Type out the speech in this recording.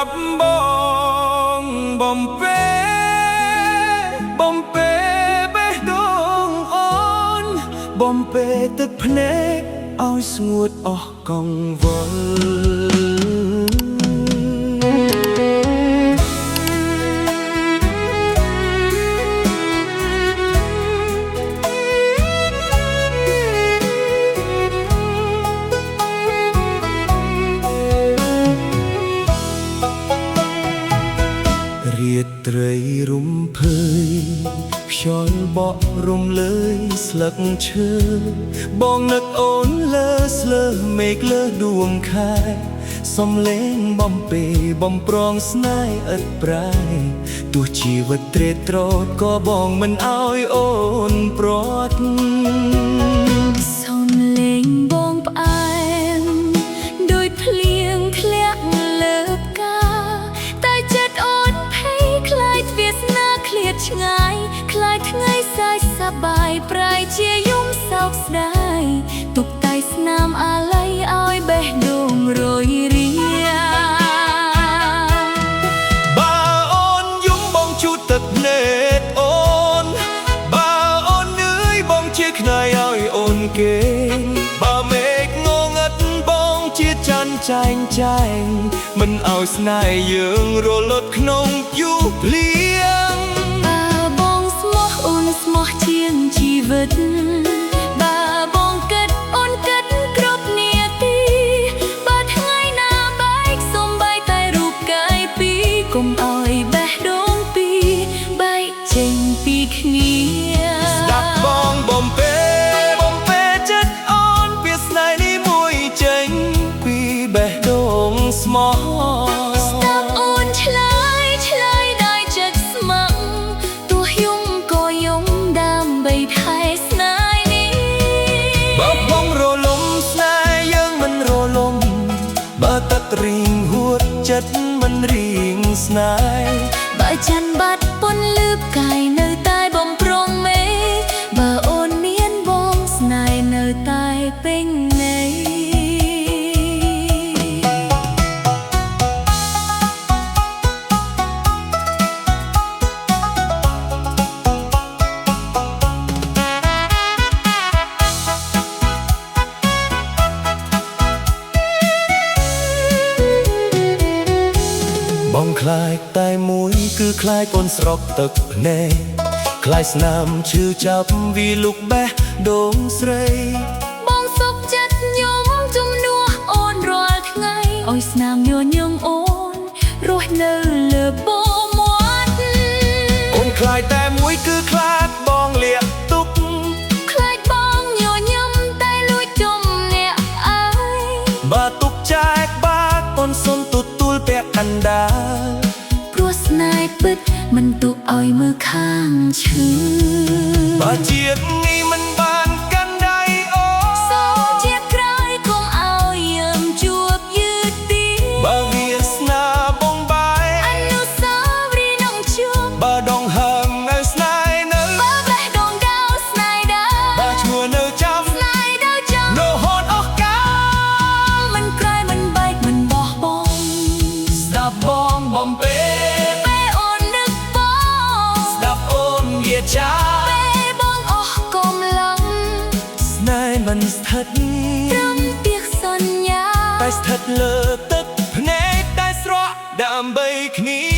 ប់បងបំពេបំពេបេះដូងអូនបំពេទឹកភ្នែកឲ្យស្ងួតអស់កង្វល់រាត្រីរំភើយខ្យល់បក់រំលើយស្លឹកឈើបងនឹកអូនលើស្លើមេឃលើដួងខែសំឡេងបំពេបំប្រងស្នេហ៍ឥតប្រែទោះជីវិតត្រេតត្រោតក៏បងមិនអោយអូនព្រាត់សំឡេងបងផ្អែមដូចភ្លៀងធ្លាក់លើផ្កាតែចិត្តអូនភ័យខ្លាចវាសនាឃ្លាតឆ្ងាយខ្លាចថ្ងៃសាយសប្បាយប្រែជាយំសោកស្ដាយទុកតែស្នាមអាល័យឲ្យបេះដូងរយរាបើអូនយំបងជូតទឹកភ្នែកអូនបើអូននឿយបងជាខ្នើយឲ្យអូនគេបើមេឃងងឹតបងជាច័ន្ទចែងចែងមិនឲ្យស្នេហ៍យើងរលត់ក្នុងយូរភ្លៀងបើបងស្មោះអូនស្មោះជាងជីវិតបើបងគិតអូនគិតគ្រប់នាទីបើថ្ងៃណាបែកសូម្បីតែរូបកាយពីរកុំឲ្យបេះដូងពីរបែកចេញពីគ្នាស្ដាប់បងបំពេបំពេចិត្តអូនវាស្នេហ៍នេះមួយចេញពីបេះដូងស្មោះស្ដាប់អូនឆ្លើយឆ្លើយដោយចិត្តស្មឹងទោះយំក៏យំដើម្បីថែស្នេហ៍នេះបើបងរលំស្នេហ៍យើងមិនរលំបើទឹករៀងហួតចិត្តមិនរៀងស្នេហ៍បើច័ន្ទបាត់ពន្លឺផ្កាយនៅតែបំប្រងមេបើអូនមានបងស្នេហ៍នៅតែពេញន័យបងខ្លាចតែមួយគឺខ្លាចអូនស្រក់ទឹកភ្នែកខ្លាចស្នាមឈឺចាប់វាលុកបេះដូងស្រីបងសុខចិត្តញោមជំនួសអូនរាល់ថ្ងៃឲ្យស្នាមញញឹមអូនរស់នៅលើពមាត់អូនខ្លាចតែមួយគឺខ្លាចបងលាក់ទុកខ្លាចបងញញឹមតែលួចជំនាក់អើយបើទុកចែកបាតអូនសុំទទួលពាក់កណ្ដាលព្រោះស្នេហ៍ពិតមិនទុកឲ្យមើលខាងឈឺបើជាតិនេះមិនបានកាន់ដៃអូនសូមជាតិក្រោយកុំឲ្យយើងជួបយឺតទៀតបើវាសនាបងបាយអនុស្សាវរីយ៍នឹងជួបបើដងហឹងនៅស្នេហ៍នៅបើបេះដូងដៅស្នេហ៍ដើរបើឈ្មោះនៅចាំស្នេហ៍ដើរចាំរហូតអស់កាលមិនក្រែមិនបែកមិនបោះបង់ស្ដាប់បងបំពេពេលអូននឹកបងស្ដាប់អូនវាចាពេលបងអស់កម្លាំងស្នេហ៍មិនស្ថិតត្រឹមពាក្យសន្យាតែស្ថិតលើទឹកភ្នែកតែស្រក់ដើម្បីគ្នា